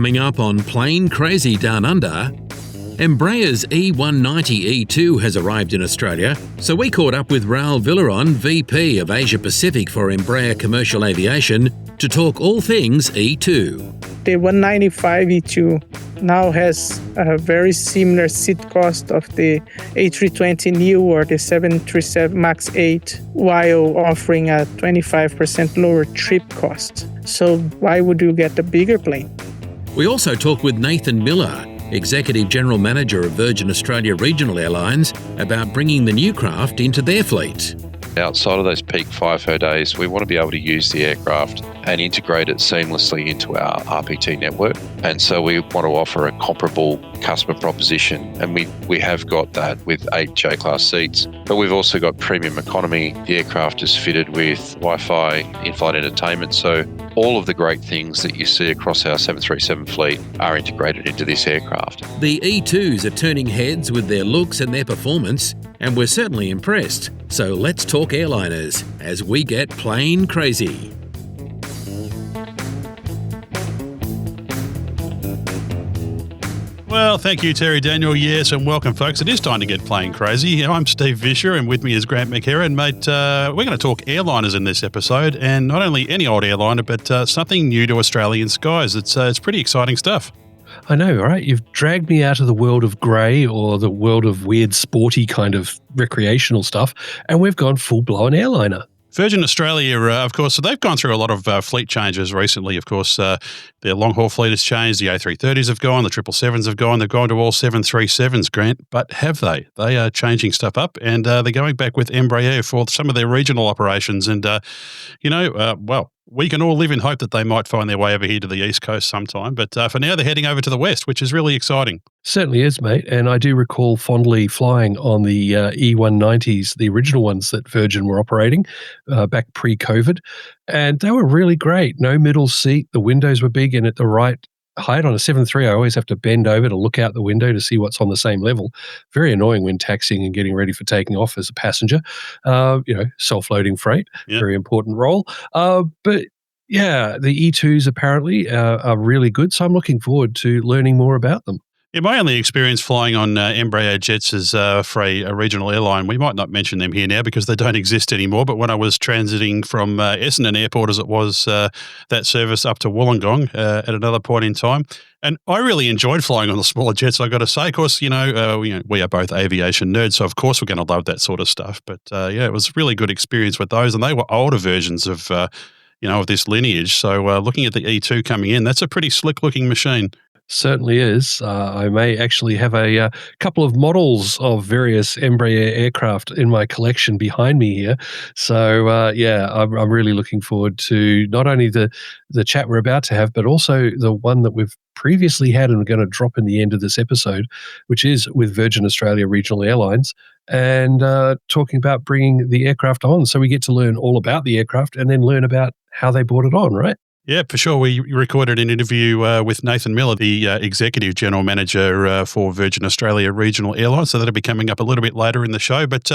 Coming up on Plane Crazy Down Under, Embraer's E190 has arrived in Australia, so we caught up with Raul Villaron, VP of Asia Pacific for Embraer Commercial Aviation, to talk all things E2. The 195 E2 now has a very similar seat cost of the A320neo or the 737 MAX 8, while offering a 25% lower trip cost. So why would you get a bigger plane? We also talked with Nathan Miller, Executive General Manager of Virgin Australia Regional Airlines, about bringing the new craft into their fleet. Outside of those peak FIFO days, we want to be able to use the aircraft and integrate it seamlessly into our RPT network. And so we want to offer a comparable customer proposition. And we have got that with 8 J-class seats. But we've also got premium economy. The aircraft is fitted with Wi-Fi, in-flight entertainment. So all of the great things that you see across our 737 fleet are integrated into this aircraft. The E2s are turning heads with their looks and their performance, and we're certainly impressed. So let's talk airliners as we get plane crazy. Well, thank you, Terry Daniel. Yes, and welcome, folks. It is time to get plane crazy. I'm Steve Vischer, and with me is Grant McHerron. Mate, we're going to talk airliners in this episode, and not only any old airliner, but something new to Australian skies. It's pretty exciting stuff. I know, right? You've dragged me out of the world of grey or the world of weird, sporty kind of recreational stuff, and we've gone full-blown airliner. Virgin Australia, of course, so they've gone through a lot of fleet changes recently. Of course, their long-haul fleet has changed. The A330s have gone, the 777s have gone. They've gone to all 737s, Grant. But have they? They are changing stuff up, and they're going back with Embraer for some of their regional operations. And, well, we can all live in hope that they might find their way over here to the East Coast sometime. But for now, they're heading over to the West, which is really exciting. Certainly is, mate. And I do recall fondly flying on the E190s, the original ones that Virgin were operating back pre-COVID. And they were really great. No middle seat. The windows were big and at the right height. On a 737, I always have to bend over to look out the window to see what's on the same level. Very annoying when taxiing and getting ready for taking off as a passenger. Self-loading freight, Very important role. But yeah, the E2s apparently are really good. So I'm looking forward to learning more about them. Yeah, my only experience flying on Embraer jets is for a regional airline. We might not mention them here now because they don't exist anymore, but when I was transiting from Essendon Airport, as it was, that service up to Wollongong at another point in time, and I really enjoyed flying on the smaller jets, I've got to say. Of course, we are both aviation nerds, so of course we're going to love that sort of stuff. But it was a really good experience with those, and they were older versions of this lineage. So looking at the E2 coming in, that's a pretty slick-looking machine. Certainly is. I may actually have a couple of models of various Embraer aircraft in my collection behind me here. So, I'm really looking forward to not only the chat we're about to have, but also the one that we've previously had and we're going to drop in the end of this episode, which is with Virgin Australia Regional Airlines, and talking about bringing the aircraft on. So we get to learn all about the aircraft and then learn about how they brought it on, right? Yeah, for sure. We recorded an interview with Nathan Miller, the Executive General Manager for Virgin Australia Regional Airlines, so that'll be coming up a little bit later in the show. But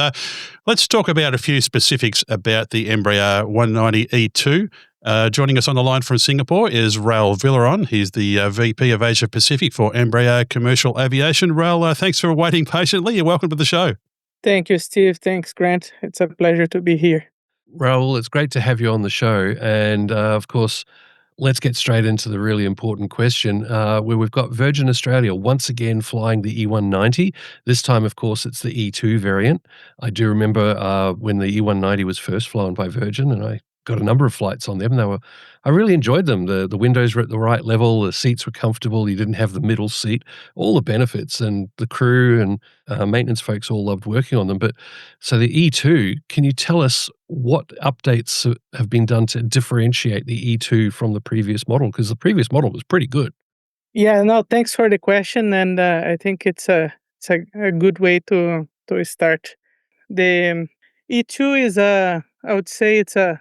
let's talk about a few specifics about the Embraer 190 E2. Joining us on the line from Singapore is Raul Villaron. He's the VP of Asia Pacific for Embraer Commercial Aviation. Raul, thanks for waiting patiently. You're welcome to the show. Thank you, Steve. Thanks, Grant. It's a pleasure to be here. Raul, it's great to have you on the show. And of course, let's get straight into the really important question where we've got Virgin Australia once again flying the E190. This time, of course, it's the E2 variant. I do remember when the E190 was first flown by Virgin, and I got a number of flights on them. I really enjoyed them. The windows were at the right level, the seats were comfortable, you didn't have the middle seat, all the benefits, and the crew and maintenance folks all loved working on them. But so the E2, can you tell us what updates have been done to differentiate the E2 from the previous model? Because the previous model was pretty good. Yeah, no, thanks for the question, and I think it's a good way to start. The E2 is I would say it's a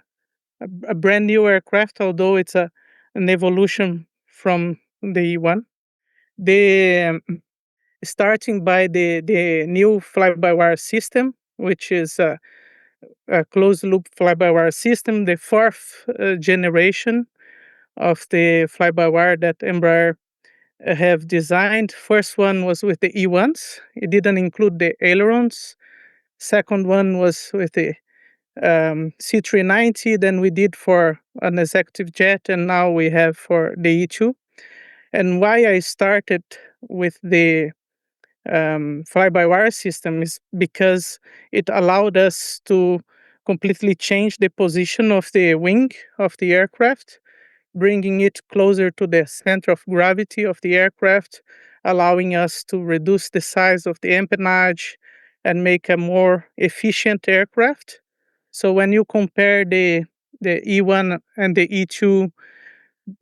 brand new aircraft, although it's an evolution from the E1. Starting by the new fly-by-wire system, which is a closed-loop fly-by-wire system, the fourth generation of the fly-by-wire that Embraer have designed. First one was with the E1s. It didn't include the ailerons. Second one was with the C390. Then we did for an executive jet, and now we have for the E2. And why I started with the fly-by-wire system is because it allowed us to completely change the position of the wing of the aircraft, bringing it closer to the center of gravity of the aircraft, allowing us to reduce the size of the empennage and make a more efficient aircraft. So when you compare the E1 and the E2,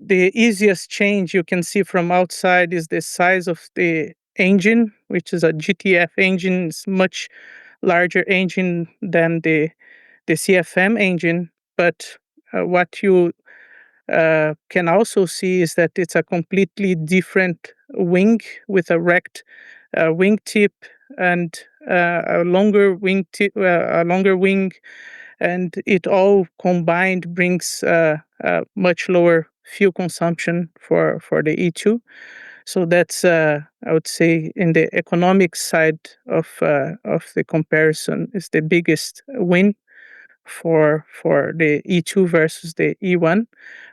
the easiest change you can see from outside is the size of the engine, which is a GTF engine. It's much larger engine than the CFM engine. But what you can also see is that it's a completely different wing with a rect wing tip and a longer wing a longer wing, and it all combined brings much lower fuel consumption for the E2. So that's I would say in the economic side of the comparison is the biggest win for the E2 versus the E1,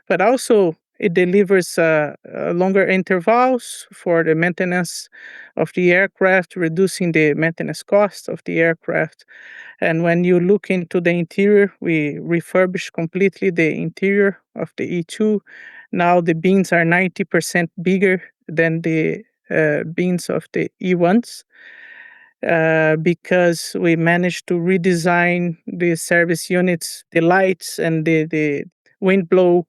but also it delivers longer intervals for the maintenance of the aircraft, reducing the maintenance cost of the aircraft. And when you look into the interior, we refurbished completely the interior of the E2. Now the bins are 90% bigger than the bins of the E1s. Because we managed to redesign the service units, the lights and the wind blow.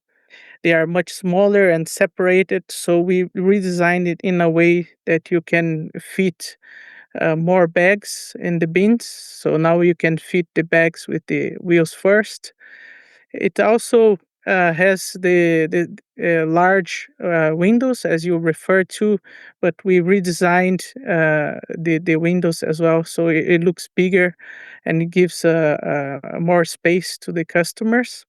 They are much smaller and separated, so we redesigned it in a way that you can fit more bags in the bins. So now you can fit the bags with the wheels first. It also has the large windows, as you referred to, but we redesigned the windows as well, so it looks bigger and it gives more space to the customers.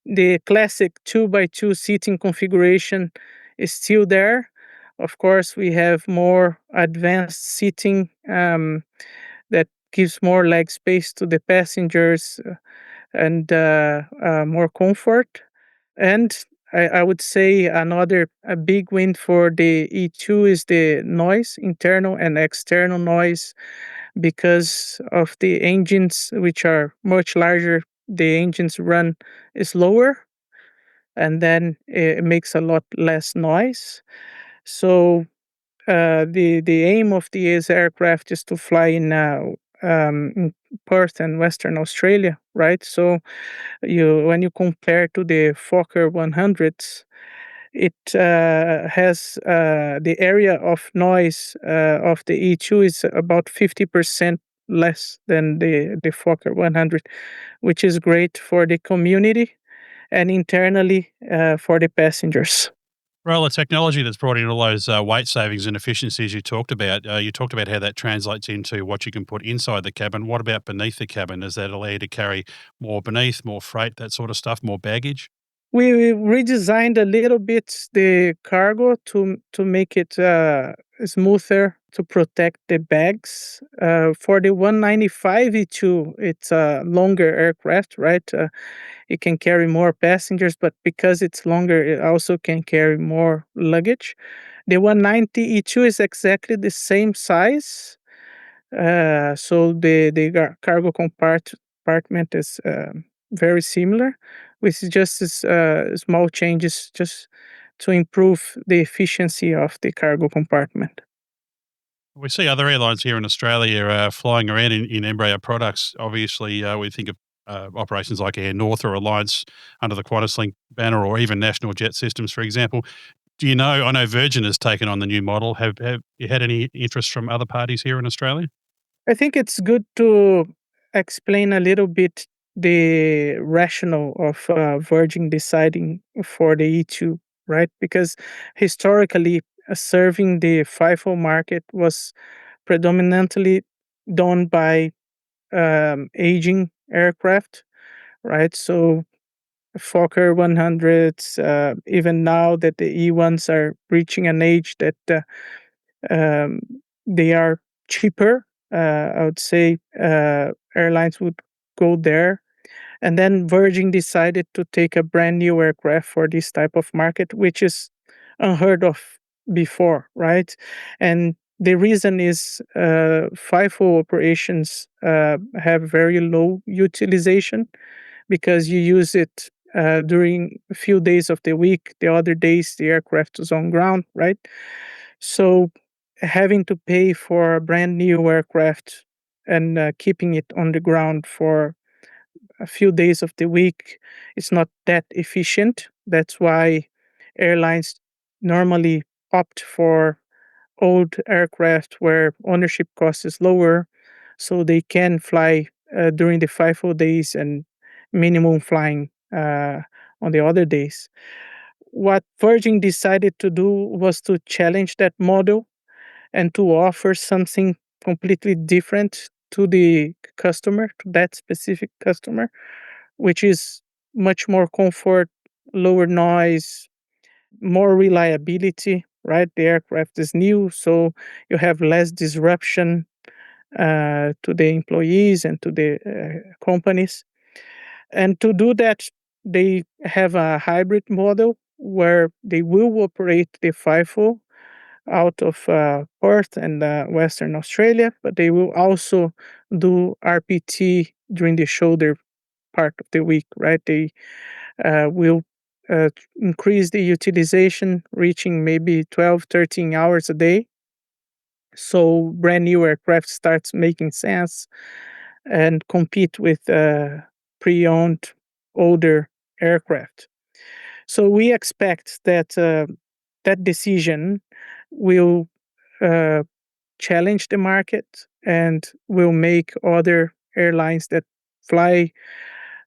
The classic 2x2 seating configuration is still there. Of course, we have more advanced seating that gives more leg space to the passengers and more comfort. And I would say another a big win for the E2 is the noise, internal and external noise, because of the engines, which are much larger. The engines run slower, and then it makes a lot less noise. So the aim of these aircraft is to fly in Perth and Western Australia, right? So when you compare to the Fokker 100s, it has the area of noise of the E2 is about 50% less than the Fokker 100, which is great for the community and internally for the passengers. Well, the technology that's brought in all those weight savings and efficiencies you talked about how that translates into what you can put inside the cabin. What about beneath the cabin? Does that allow you to carry more beneath, more freight, that sort of stuff, more baggage? We redesigned a little bit the cargo to make it smoother to protect the bags. For the 195 E2, it's a longer aircraft, right? It can carry more passengers, but because it's longer, it also can carry more luggage. The 190 E2 is exactly the same size. So the cargo compartment is very similar, with just small changes just to improve the efficiency of the cargo compartment. We see other airlines here in Australia flying around in Embraer products. Obviously, we think of operations like Airnorth or Alliance under the QantasLink banner, or even National Jet Systems, for example. Do you know? I know Virgin has taken on the new model. Have you had any interest from other parties here in Australia? I think it's good to explain a little bit the rationale of Virgin deciding for the E2, right? Because historically, serving the FIFO market was predominantly done by aging aircraft, right? So Fokker 100s, even now that the E1s are reaching an age that um, they are cheaper. I would say airlines would go there. And then Virgin decided to take a brand new aircraft for this type of market, which is unheard of before, right? And the reason is FIFO operations have very low utilization because you use it during a few days of the week. The other days, the aircraft is on ground, right? So having to pay for a brand new aircraft and keeping it on the ground for a few days of the week is not that efficient. That's why airlines normally opt for old aircraft where ownership cost is lower, so they can fly during the FIFO days and minimum flying on the other days. What Virgin decided to do was to challenge that model and to offer something completely different to the customer, to that specific customer, which is much more comfort, lower noise, more reliability, right? The aircraft is new, so you have less disruption to the employees and to the companies. And to do that, they have a hybrid model where they will operate the FIFO out of Perth and Western Australia, but they will also do RPT during the shoulder part of the week, right? They will increase the utilization, reaching maybe 12, 13 hours a day. So brand new aircraft starts making sense and compete with pre-owned older aircraft. So we expect that that decision will uh, challenge the market and will make other airlines that fly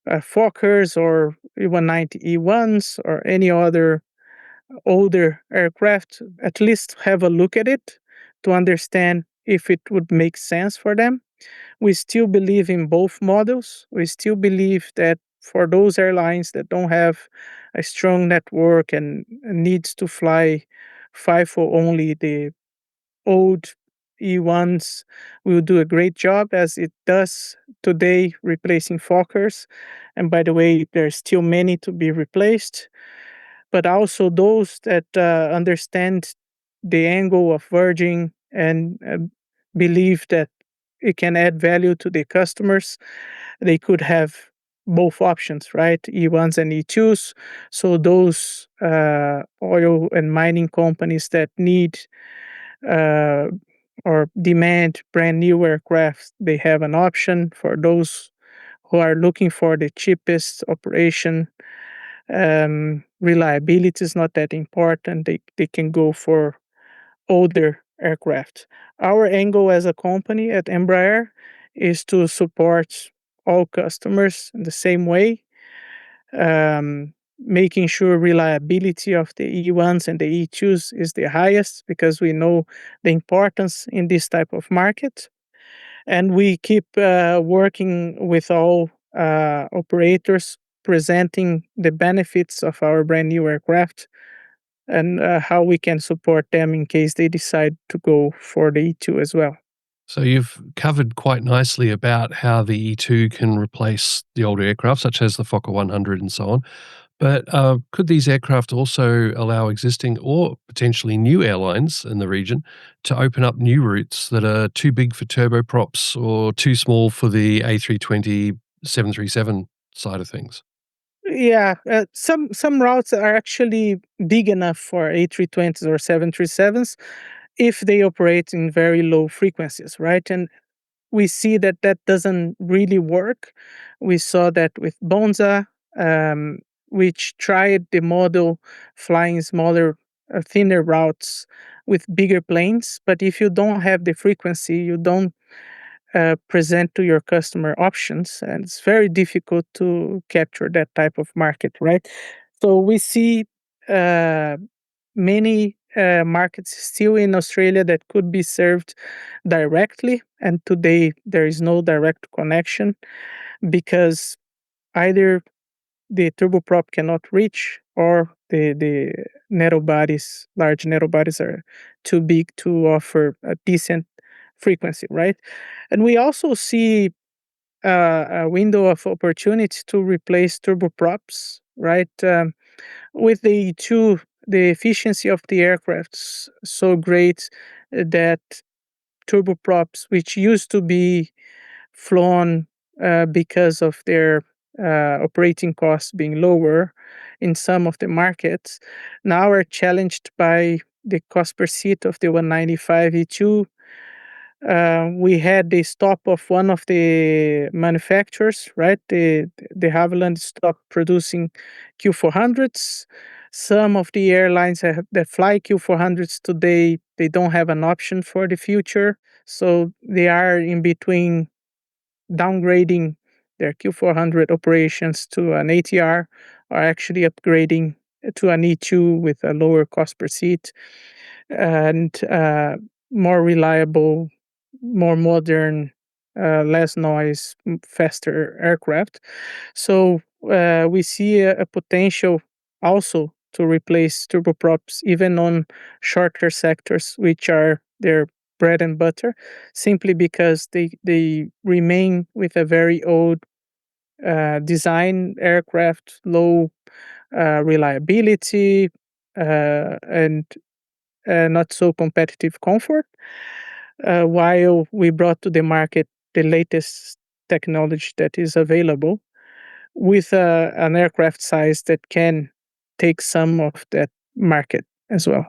Fokkers or E190 E1s or any other older aircraft at least have a look at it to understand if it would make sense for them. We still believe in both models. We still believe that for those airlines that don't have a strong network and needs to fly FIFO only, the old E1s will do a great job as it does today, replacing Fokkers. And by the way, there's still many to be replaced. But also those that understand the angle of Virgin and believe that it can add value to the customers, they could have both options, right? E1s and E2s. So those oil and mining companies that need uh, or demand brand new aircraft, they have an option. For those who are looking for the cheapest operation, reliability is not that important. They can go for older aircraft. Our angle as a company at Embraer is to support all customers in the same way, making sure reliability of the E1s and the E2s is the highest because we know the importance in this type of market. And we keep working with all operators, presenting the benefits of our brand new aircraft and how we can support them in case they decide to go for the E2 as well. So you've covered quite nicely about how the E2 can replace the older aircraft, such as the Fokker 100 and so on. But could these aircraft also allow existing or potentially new airlines in the region to open up new routes that are too big for turboprops or too small for the A320, 737 side of things? Yeah, some routes are actually big enough for A320s or 737s if they operate in very low frequencies, right? And we see that that doesn't really work. We saw that with Bonza, which tried the model flying smaller, thinner routes with bigger planes. But if you don't have the frequency, you don't present to your customer options, and it's very difficult to capture that type of market, right? So we see uh, many markets still in Australia that could be served directly, and today there is no direct connection because either the turboprop cannot reach, or the large narrow bodies are too big to offer a decent frequency, right? And we also see a window of opportunity to replace turboprops, right? With the E2, the efficiency of the aircraft's so great that turboprops, which used to be flown because of their operating costs being lower in some of the markets, now are challenged by the cost per seat of the 195 E2. We had the stop of one of the manufacturers, right? The Havilland stopped producing Q400s. Some of the airlines that fly Q400s today, they don't have an option for the future. So they are in between downgrading their Q400 operations to an ATR, or actually upgrading to an E2 with a lower cost per seat and more reliable, more modern, less noise, faster aircraft. So we see a potential also to replace turboprops even on shorter sectors, which are their bread and butter, simply because they remain with a very old design aircraft, low reliability, and not so competitive comfort, while we brought to the market the latest technology that is available with an aircraft size that can take some of that market as well.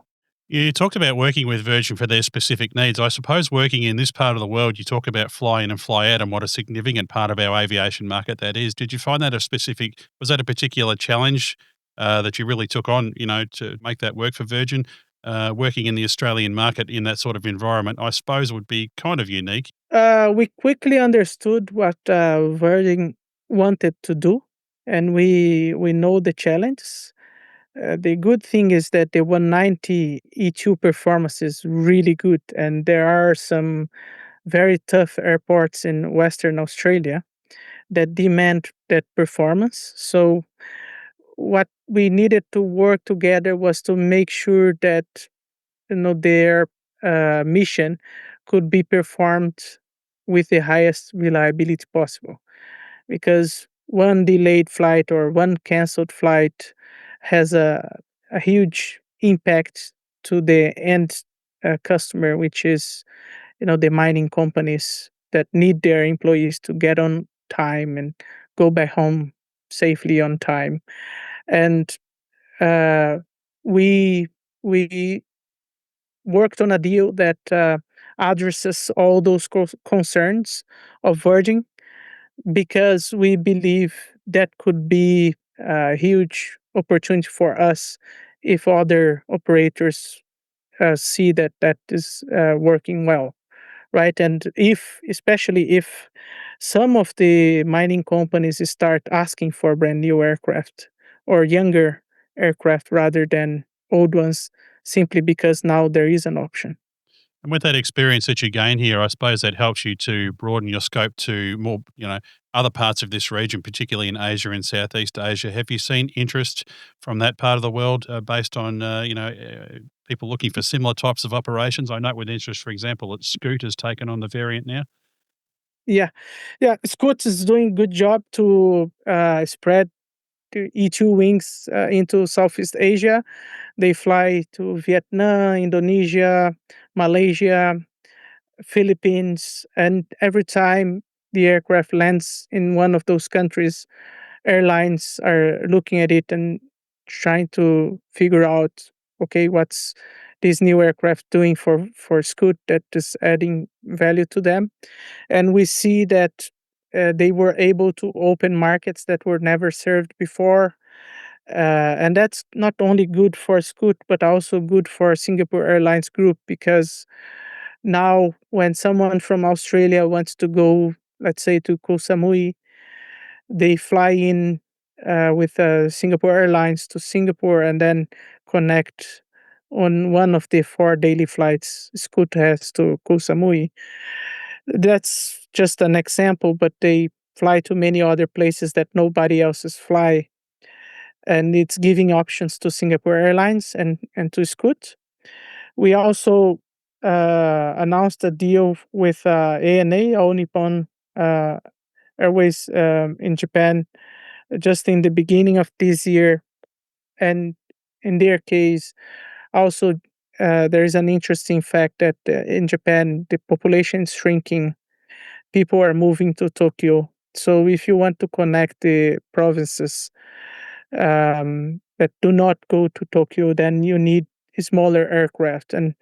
You talked about working with Virgin for their specific needs. I suppose working in this part of the world, you talk about fly in and fly out and what a significant part of our aviation market that is. Did you find that was that a particular challenge that you really took on, to make that work for Virgin? Working in the Australian market in that sort of environment, I suppose would be kind of unique. We quickly understood what Virgin wanted to do, and we know the challenges. The good thing is that the 190 E2 performance is really good, and there are some very tough airports in Western Australia that demand that performance. So, what we needed to work together was to make sure that their mission could be performed with the highest reliability possible, because one delayed flight or one canceled flight has a huge impact to the end customer, which is the mining companies that need their employees to get on time and go back home safely on time. And uh, we we worked on a deal that addresses all those concerns of Virgin, because we believe that could be a huge opportunity for us if other operators see that that is working well, right? And especially if some of the mining companies start asking for brand new aircraft or younger aircraft rather than old ones, simply because now there is an option. And with that experience that you gain here, I suppose that helps you to broaden your scope to more, other parts of this region, particularly in Asia and Southeast Asia. Have you seen interest from that part of the world based on, people looking for similar types of operations? I note with interest, for example, that Scoot has taken on the variant now. Yeah, yeah. Scoot is doing a good job to spread the E2 wings into Southeast Asia. They fly to Vietnam, Indonesia, Malaysia, Philippines, and every time the aircraft lands in one of those countries, airlines are looking at it and trying to figure out, okay, what's this new aircraft doing for Scoot that is adding value to them. And we see that they were able to open markets that were never served before. And that's not only good for Scoot, but also good for Singapore Airlines Group, because now when someone from Australia wants to go, let's say, to Koh Samui, they fly in with Singapore Airlines to Singapore and then connect on one of the 4 daily flights Scoot has to Koh Samui. That's just an example, but they fly to many other places that nobody else fly and it's giving options to Singapore Airlines and to Scoot. We also announced a deal with ANA, All Nippon Airways in Japan, just in the beginning of this year. And in their case, also there is an interesting fact that in Japan, the population is shrinking. People are moving to Tokyo. So if you want to connect the provinces that do not go to Tokyo, then you need smaller aircraft. And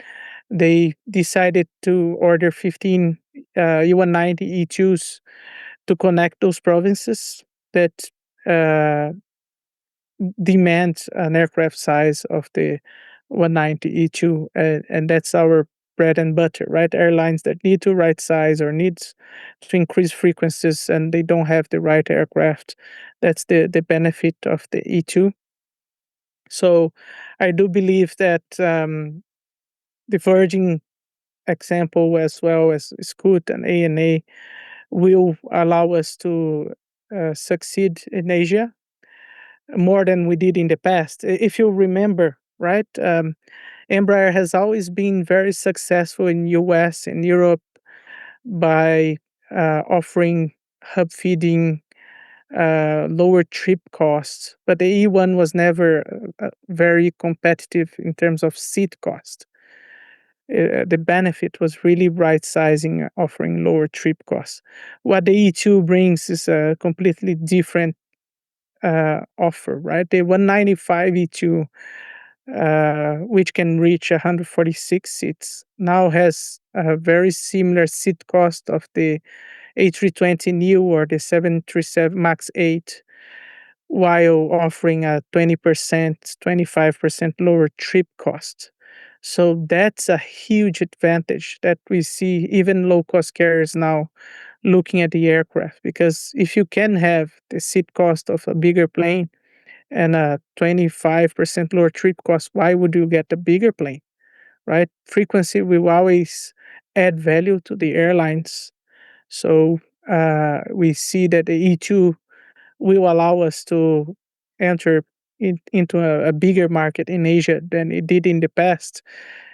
they decided to order 15 E190 E2s to connect those provinces that uh, demand an aircraft size of the 190 E2, and that's our bread and butter, right? Airlines that need to right size or needs to increase frequencies and they don't have the right aircraft. That's the benefit of the E2. So I do believe that the Virgin example, as well as Scoot and ANA, will allow us to succeed in Asia more than we did in the past. If you remember, right, Embraer has always been very successful in US and Europe by offering hub feeding, lower trip costs, but the E1 was never very competitive in terms of seat cost. The benefit was really right sizing, offering lower trip costs. What the E2 brings is a completely different offer, right? The 195 E2, which can reach 146 seats, now has a very similar seat cost of the A320 Neo or the 737 MAX 8, while offering a 20%, 25% lower trip cost. So that's a huge advantage that we see even low-cost carriers now looking at the aircraft, because if you can have the seat cost of a bigger plane and a 25% lower trip cost, why would you get a bigger plane, right? Frequency will always add value to the airlines. So we see that the E2 will allow us to enter into a bigger market in Asia than it did in the past.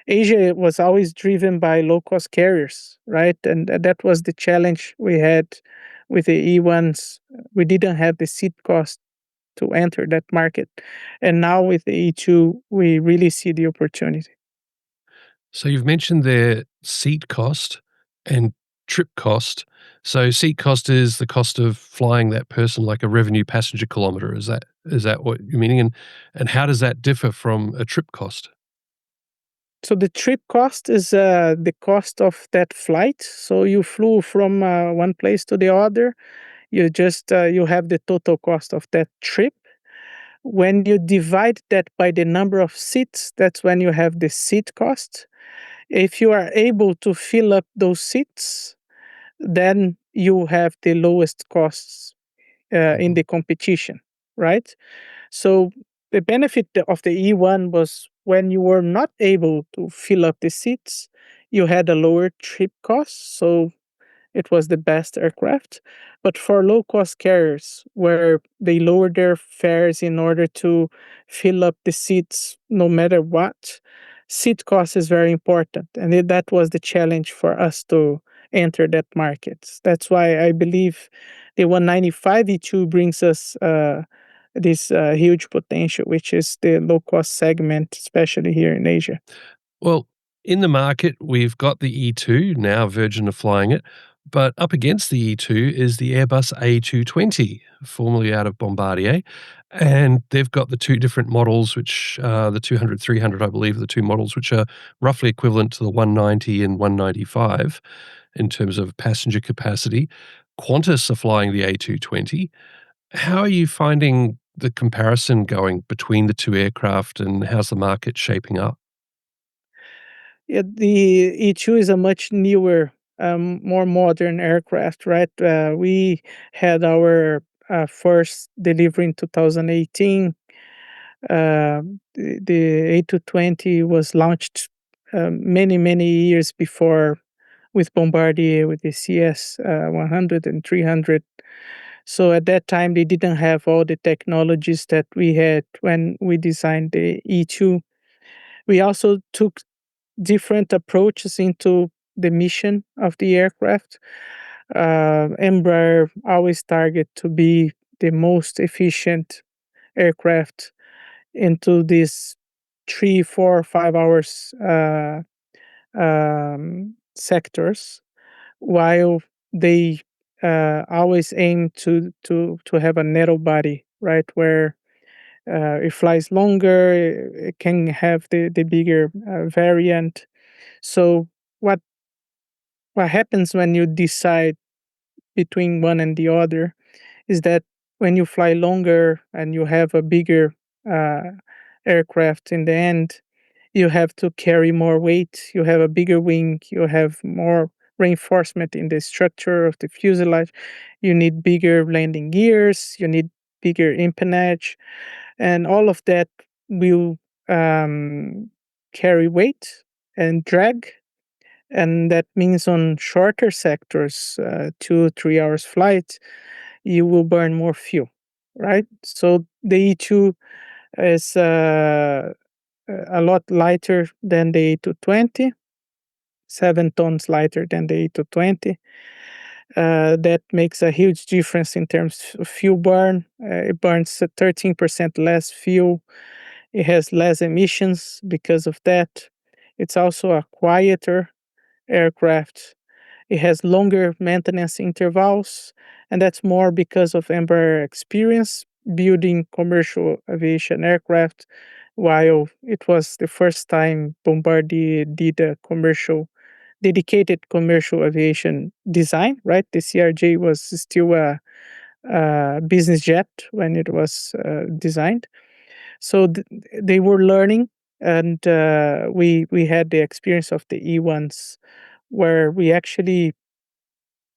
Asia was always driven by low-cost carriers, right? And that was the challenge we had with the E1s. We didn't have the seat cost to enter that market. And now with the E2, we really see the opportunity. So you've mentioned their seat cost and trip cost. So seat cost is the cost of flying that person, like a revenue passenger kilometer. Is that what you're meaning? And how does that differ from a trip cost? So the trip cost is the cost of that flight. So you flew from one place to the other. You just you have the total cost of that trip. When you divide that by the number of seats, that's when you have the seat cost. If you are able to fill up those seats, then you have the lowest costs in the competition, right? So the benefit of the E1 was when you were not able to fill up the seats, you had a lower trip cost. So it was the best aircraft. But for low cost carriers, where they lowered their fares in order to fill up the seats no matter what, seat cost is very important. And that was the challenge for us to enter that market. That's why I believe the 195 E2 brings us this huge potential, which is the low cost segment, especially here in Asia. Well, in the market, we've got the E2, now Virgin are flying it, but up against the E2 is the Airbus A220, formerly out of Bombardier, and they've got the two different models, which the 200, 300, I believe, are the two models, which are roughly equivalent to the 190 and 195 in terms of passenger capacity. Qantas are flying the A220. How are you finding the comparison going between the two aircraft, and how's the market shaping up? Yeah, the E2 is a much newer, more modern aircraft, right? We had our first delivery in 2018. The A220 was launched many, many years before with Bombardier, with the CS 100 and 300. So at that time, they didn't have all the technologies that we had when we designed the E2. We also took different approaches into the mission of the aircraft. Embraer always target to be the most efficient aircraft into these 3, 4, 5 hours sectors, while they always aim to have a narrow body, right, where it flies longer, it can have the bigger variant. So what what happens when you decide between one and the other is that when you fly longer and you have a bigger uh, aircraft in the end, you have to carry more weight, you have a bigger wing, you have more reinforcement in the structure of the fuselage, you need bigger landing gears, you need bigger empennage, and all of that will um, carry weight and drag. And that means on shorter sectors, 2 3 hours flight, you will burn more fuel, right? So the E2 is a lot lighter than the A220, 7 tons lighter than the A220. That makes a huge difference in terms of fuel burn. It burns 13% less fuel. It has less emissions because of that. It's also a quieter aircraft. It has longer maintenance intervals, and that's more because of Embraer experience building commercial aviation aircraft, while it was the first time Bombardier did a dedicated commercial aviation design, right? The CRJ was still a business jet when it was designed. So they were learning, and we had the experience of the E1s, where we actually,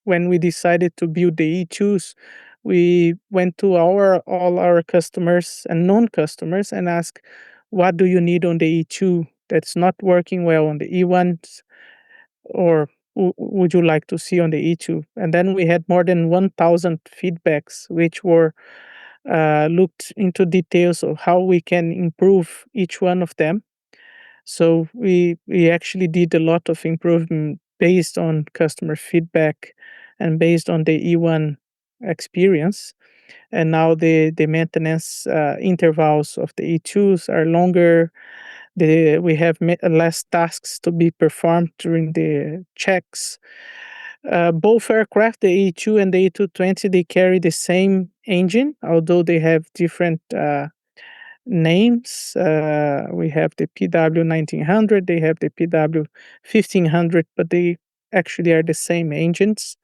when we decided to build the E2s, we went to all our customers and non-customers and asked, what do you need on the E2 that's not working well on the E1s, or would you like to see on the E2? And then we had more than 1,000 feedbacks, which were looked into details of how we can improve each one of them. So we actually did a lot of improvement based on customer feedback and based on the E1 experience. And now the maintenance intervals of the E2s are longer. We have less tasks to be performed during the checks. Both aircraft, the E2 and the A220, they carry the same engine, although they have different names. We have the PW1900, they have the PW1500, but they actually are the same engines.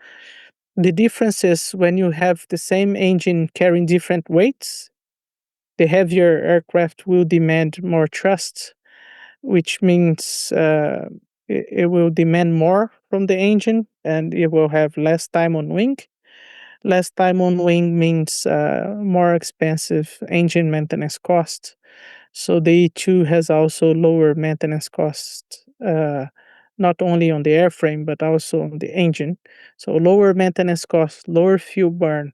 The difference is when you have the same engine carrying different weights, the heavier aircraft will demand more thrust, which means it will demand more from the engine and it will have less time on wing. Less time on wing means more expensive engine maintenance cost. So the E2 has also lower maintenance costs, not only on the airframe, but also on the engine. So lower maintenance costs, lower fuel burn,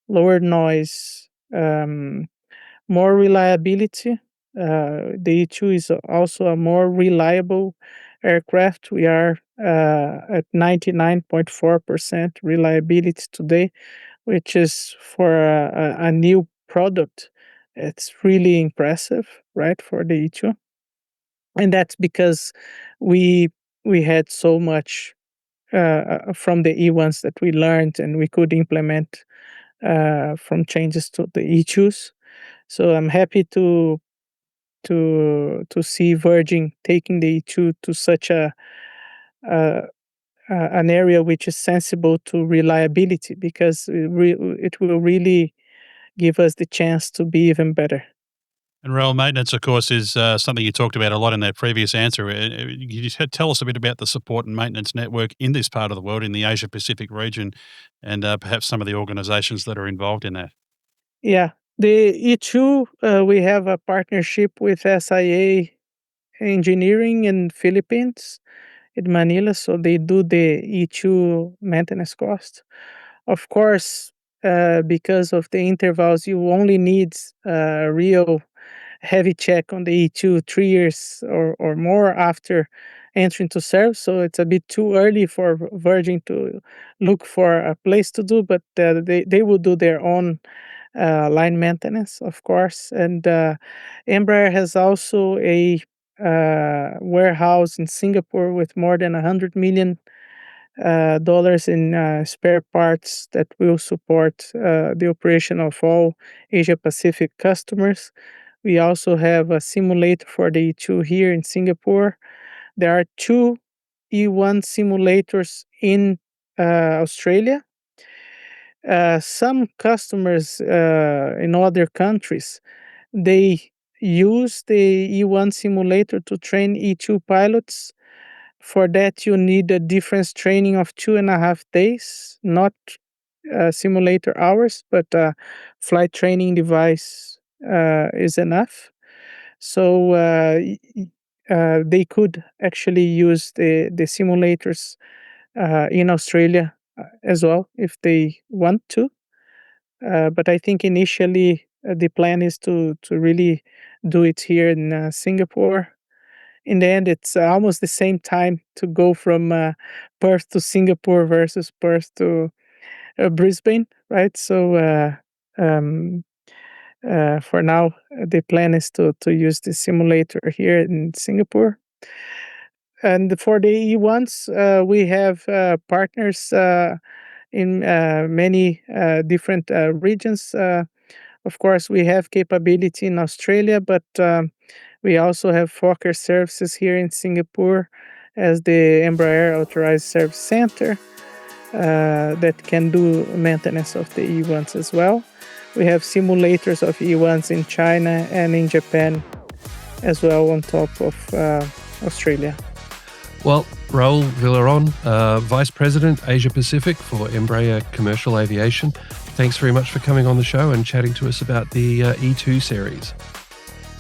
lower noise, more reliability. The E2 is also a more reliable aircraft. We are at 99.4% reliability today, which is for a new product. It's really impressive, right, for the E2. And that's because we we had so much from the E1s that we learned and we could implement from changes to the E2s. So I'm happy to see Virgin taking the E2 to such uh, an area which is sensible to reliability, because it will really give us the chance to be even better. And rail maintenance, of course, is something you talked about a lot in that previous answer. You tell us a bit about the support and maintenance network in this part of the world, in the Asia Pacific region, and perhaps some of the organisations that are involved in that. Yeah, the E2, we have a partnership with SIA Engineering in Philippines, in Manila, so they do the E2 maintenance cost. Of course, because of the intervals. You only need a real heavy check on the E2 3 years or more after entering to service. So it's a bit too early for Virgin to look for a place to do, but they will do their own line maintenance, of course. And Embraer has also a warehouse in Singapore with more than $100 million in spare parts that will support the operation of all Asia Pacific customers. We also have a simulator for the E2 here in Singapore. There are two E1 simulators in Australia. Some customers in other countries, they use the E1 simulator to train E2 pilots. For that, you need a difference training of 2.5 days, not simulator hours, but flight training device is enough. So they could actually use the simulators in Australia as well if they want to. But I think initially the plan is to really do it here in Singapore. In the end, it's almost the same time to go from Perth to Singapore versus Perth to Brisbane, right? So for now, the plan is to use the simulator here in Singapore. And for the E1s, we have partners in many different regions. Of course, we have capability in Australia, but we also have Fokker services here in Singapore as the Embraer Authorized Service Center that can do maintenance of the E1s as well. We have simulators of E1s in China and in Japan as well on top of Australia. Well, Raul Villaron, Vice President, Asia Pacific for Embraer Commercial Aviation, thanks very much for coming on the show and chatting to us about the E2 series.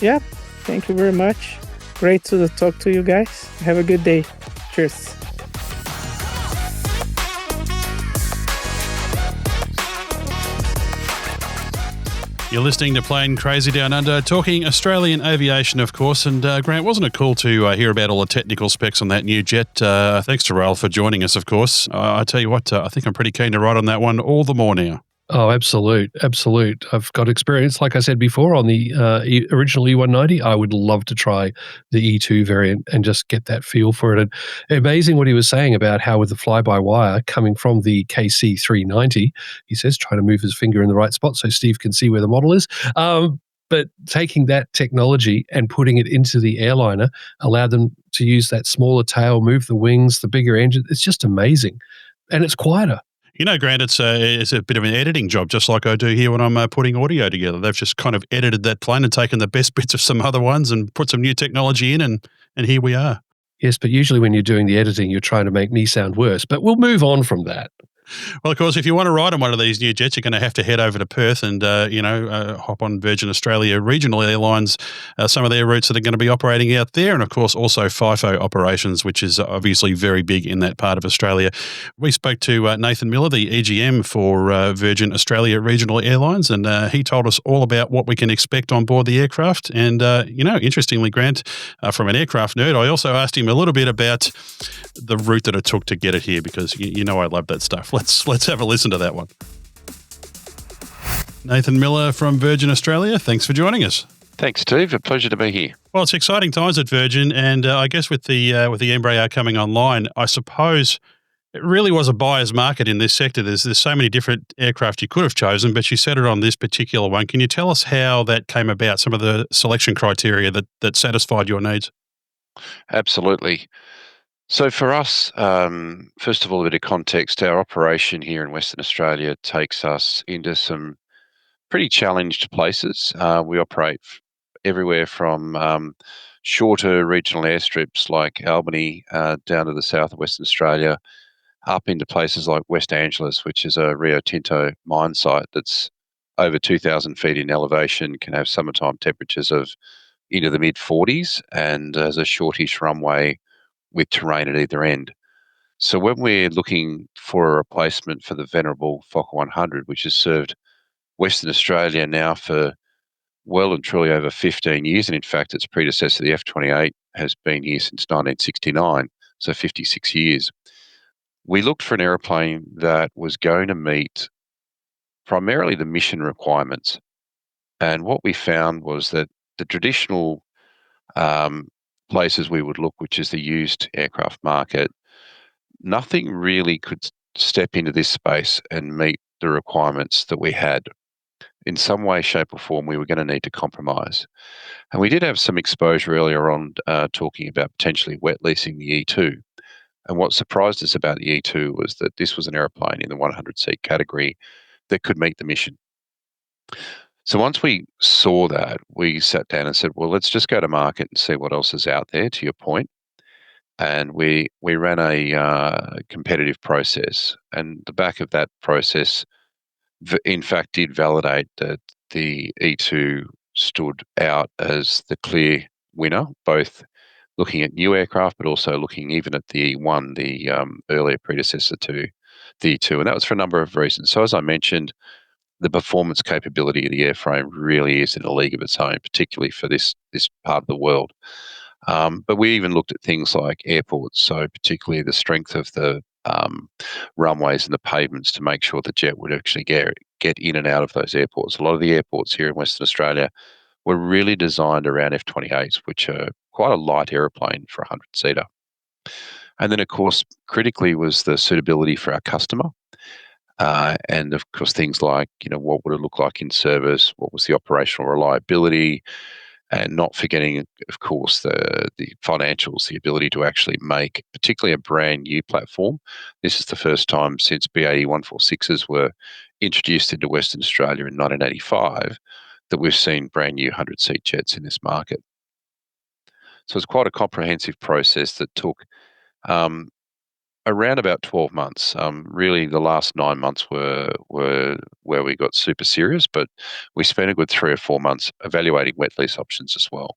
Yeah, thank you very much. Great to talk to you guys. Have a good day. Cheers. You're listening to Plane Crazy Down Under, talking Australian aviation, of course. And Grant, wasn't it cool to hear about all the technical specs on that new jet? Thanks to Raul for joining us, of course. I tell you what, I think I'm pretty keen to ride on that one all the more now. Oh, absolute. I've got experience, like I said before, on the original E190. I would love to try the E2 variant and just get that feel for it. And amazing what he was saying about how with the fly-by-wire coming from the KC390, he says, try to move his finger in the right spot so Steve can see where the model is. But taking that technology and putting it into the airliner allowed them to use that smaller tail, move the wings, the bigger engine. It's just amazing. And it's quieter. You know, Grant, it's a bit of an editing job, just like I do here when I'm putting audio together. They've just kind of edited that plane and taken the best bits of some other ones and put some new technology in, and here we are. Yes, but usually when you're doing the editing, you're trying to make me sound worse. But we'll move on from that. Well, of course, if you want to ride on one of these new jets, you're going to have to head over to Perth and, hop on Virgin Australia Regional Airlines, some of their routes that are going to be operating out there, and, of course, also FIFO operations, which is obviously very big in that part of Australia. We spoke to Nathan Miller, the EGM for Virgin Australia Regional Airlines, and he told us all about what we can expect on board the aircraft. And, interestingly, Grant, from an aircraft nerd, I also asked him a little bit about the route that it took to get it here, because I love that stuff. Let's have a listen to that one. Nathan Miller from Virgin Australia, thanks for joining us. Thanks, Steve. A pleasure to be here. Well, it's exciting times at Virgin, and I guess with the Embraer coming online, I suppose it really was a buyer's market in this sector. There's so many different aircraft you could have chosen, but you settled on this particular one. Can you tell us how that came about, some of the selection criteria that satisfied your needs? Absolutely. So for us, first of all, a bit of context, our operation here in Western Australia takes us into some pretty challenged places. We operate everywhere from shorter regional airstrips like Albany down to the south of Western Australia, up into places like West Angeles, which is a Rio Tinto mine site that's over 2,000 feet in elevation, can have summertime temperatures of into the mid-40s, and has a shortish runway with terrain at either end. So when we're looking for a replacement for the venerable Fokker 100, which has served Western Australia now for well and truly over 15 years, and in fact its predecessor, the F-28, has been here since 1969, so 56 years. We looked for an aeroplane that was going to meet primarily the mission requirements. And what we found was that the traditional places we would look, which is the used aircraft market, nothing really could step into this space and meet the requirements that we had. In some way, shape, or form, we were going to need to compromise. And we did have some exposure earlier on talking about potentially wet leasing the E2. And what surprised us about the E2 was that this was an aeroplane in the 100-seat category that could meet the mission. So once we saw that, we sat down and said, well, let's just go to market and see what else is out there, to your point. And we ran a competitive process. And the back of that process, in fact, did validate that the E2 stood out as the clear winner, both looking at new aircraft, but also looking even at the E1, the earlier predecessor to the E2. And that was for a number of reasons. So as I mentioned, the performance capability of the airframe really is in a league of its own, particularly for this part of the world. But we even looked at things like airports, so particularly the strength of the runways and the pavements to make sure the jet would actually get in and out of those airports. A lot of the airports here in Western Australia were really designed around F-28s, which are quite a light aeroplane for a 100-seater. And then, of course, critically was the suitability for our customer. And of course, things like, what would it look like in service? What was the operational reliability? And not forgetting, of course, the financials, the ability to actually make, particularly a brand new platform. This is the first time since BAE 146s were introduced into Western Australia in 1985 that we've seen brand new 100-seat jets in this market. So it's quite a comprehensive process that took around about 12 months. Really, the last 9 months were where we got super serious, but we spent a good 3 or 4 months evaluating wet lease options as well.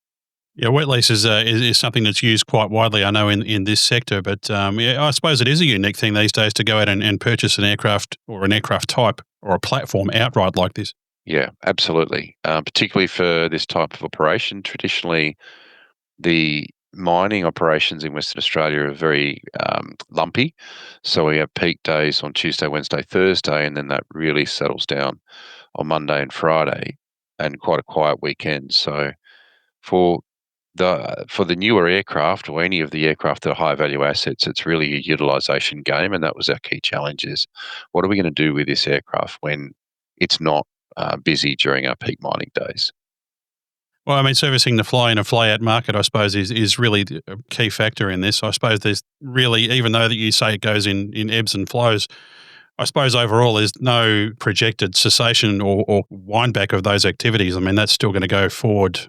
Yeah, wet lease is something that's used quite widely, I know, in this sector. But yeah, I suppose it is a unique thing these days to go out and purchase an aircraft or an aircraft type or a platform outright like this. Yeah, absolutely. Particularly for this type of operation. Traditionally, the mining operations in Western Australia are very lumpy. So we have peak days on Tuesday, Wednesday, Thursday, and then that really settles down on Monday and Friday, and quite a quiet weekend. So for the newer aircraft or any of the aircraft that are high value assets, it's really a utilization game, and that was our key challenge: is what are we going to do with this aircraft when it's not busy during our peak mining days? Well, I mean, servicing the fly-in and fly-out market, I suppose, is really a key factor in this. I suppose there's really, even though that you say it goes in ebbs and flows, I suppose overall there's no projected cessation or wind back of those activities. I mean, that's still going to go forward,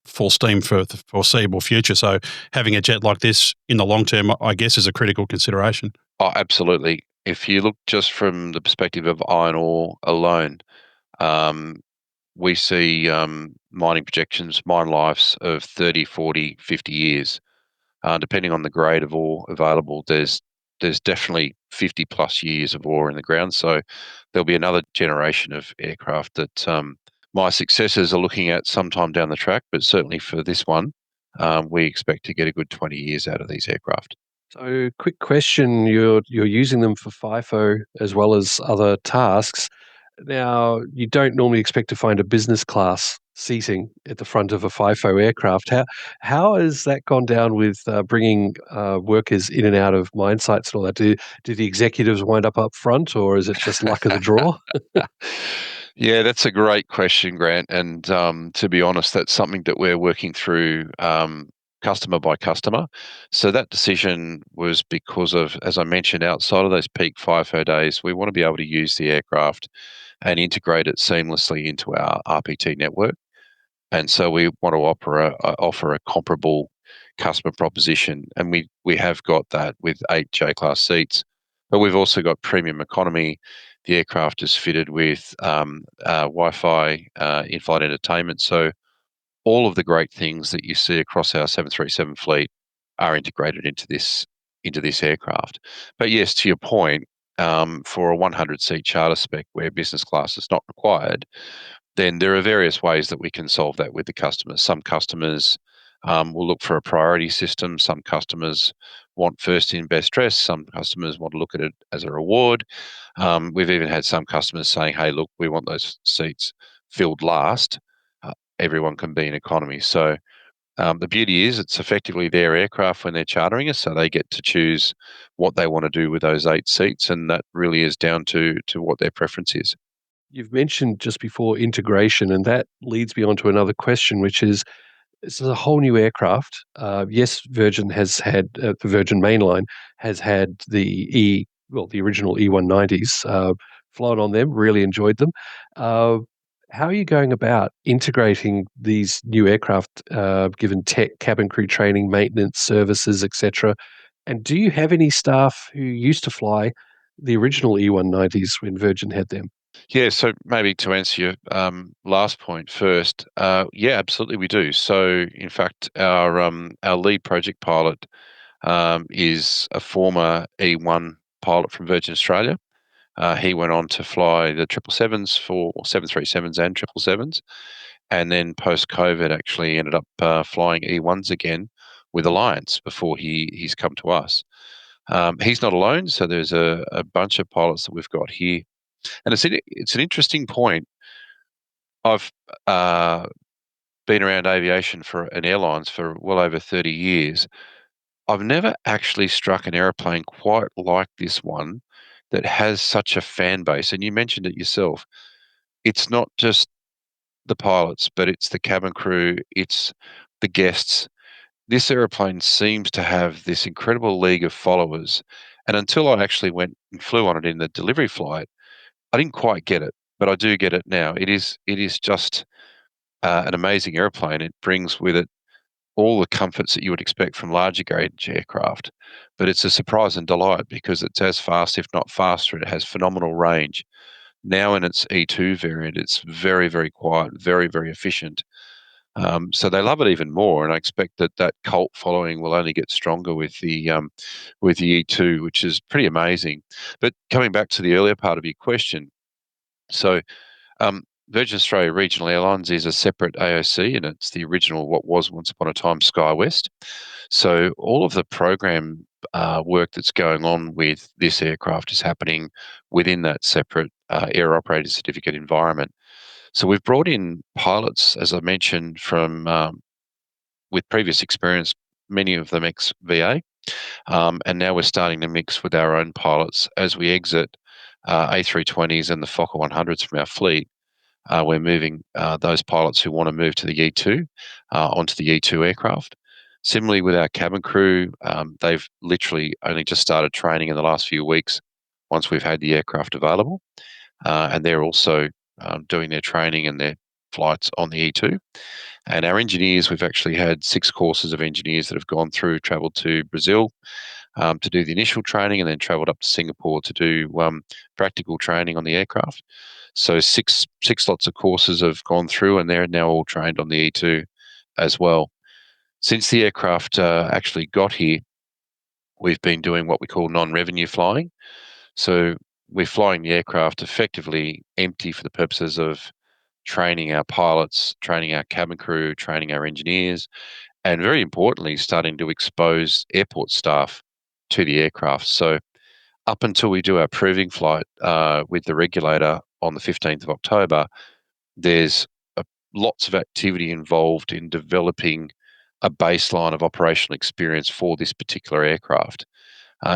full steam for the foreseeable future. So having a jet like this in the long term, I guess, is a critical consideration. Oh, absolutely. If you look just from the perspective of iron ore alone, we see mining projections, mine lives of 30, 40, 50 years. Depending on the grade of ore available, there's definitely 50 plus years of ore in the ground. So there'll be another generation of aircraft that my successors are looking at sometime down the track. But certainly for this one, we expect to get a good 20 years out of these aircraft. So, quick question: you're using them for FIFO as well as other tasks. Now, you don't normally expect to find a business class seating at the front of a FIFO aircraft. How has that gone down with bringing workers in and out of mine sites and all that? Do the executives wind up front, or is it just luck of the draw? Yeah, that's a great question, Grant. And to be honest, that's something that we're working through customer by customer. So that decision was because of, as I mentioned, outside of those peak FIFO days, we want to be able to use the aircraft and integrate it seamlessly into our RPT network. And so we want to offer a comparable customer proposition. And we have got that with 8 J-class seats, but we've also got premium economy. The aircraft is fitted with Wi-Fi, in-flight entertainment. So all of the great things that you see across our 737 fleet are integrated into this into this aircraft. But yes, to your point, for a 100-seat charter spec where business class is not required, then there are various ways that we can solve that with the customers. Some customers will look for a priority system. Some customers want first in, best dressed. Some customers want to look at it as a reward. We've even had some customers saying, hey, look, we want those seats filled last. Everyone can be in economy. So the beauty is it's effectively their aircraft when they're chartering us, so they get to choose what they want to do with those 8 seats, and that really is down to what their preference is. You've mentioned just before integration, and that leads me on to another question, which is this is a whole new aircraft. Yes, Virgin has had the Virgin mainline has had the original E190s. Flown on them, really enjoyed them. How are you going about integrating these new aircraft, given tech, cabin crew training, maintenance, services, etc.? And do you have any staff who used to fly the original E190s when Virgin had them? Yeah, so maybe to answer your last point first, yeah, absolutely we do. So in fact, our lead project pilot is a former E1 pilot from Virgin Australia. He went on to fly the 777s for 737s and 777s, and then post-COVID actually ended up flying E1s again with Alliance before he's come to us. He's not alone, so there's a bunch of pilots that we've got here. And it's an interesting point. I've been around aviation and airlines for well over 30 years. I've never actually struck an airplane quite like this one that has such a fan base. And you mentioned it yourself. It's not just the pilots, but it's the cabin crew, it's the guests. This airplane seems to have this incredible league of followers. And until I actually went and flew on it in the delivery flight, I didn't quite get it, but I do get it now. It is just an amazing airplane. It brings with it all the comforts that you would expect from larger gauge aircraft, but it's a surprise and delight because it's as fast, if not faster. It has phenomenal range. Now in its E2 variant, it's very, very quiet, very, very efficient. So they love it even more, and I expect that cult following will only get stronger with the E2, which is pretty amazing. But coming back to the earlier part of your question, so Virgin Australia Regional Airlines is a separate AOC, and it's the original, what was once upon a time, SkyWest. So all of the program work that's going on with this aircraft is happening within that separate air operator certificate environment. So we've brought in pilots, as I mentioned, from with previous experience, many of them ex-VA, and now we're starting to mix with our own pilots as we exit A320s and the Fokker 100s from our fleet. We're moving those pilots who want to move to the E2 onto the E2 aircraft. Similarly, with our cabin crew, they've literally only just started training in the last few weeks once we've had the aircraft available. And they're also doing their training and their flights on the E2. And our engineers, we've actually had 6 courses of engineers that have gone through, travelled to Brazil to do the initial training, and then travelled up to Singapore to do practical training on the aircraft. So six lots of courses have gone through, and they're now all trained on the E2 as well. Since the aircraft actually got here, we've been doing what we call non-revenue flying. So we're flying the aircraft effectively empty for the purposes of training our pilots, training our cabin crew, training our engineers, and very importantly, starting to expose airport staff to the aircraft. So up until we do our proving flight with the regulator on the 15th of October, there's lots of activity involved in developing a baseline of operational experience for this particular aircraft.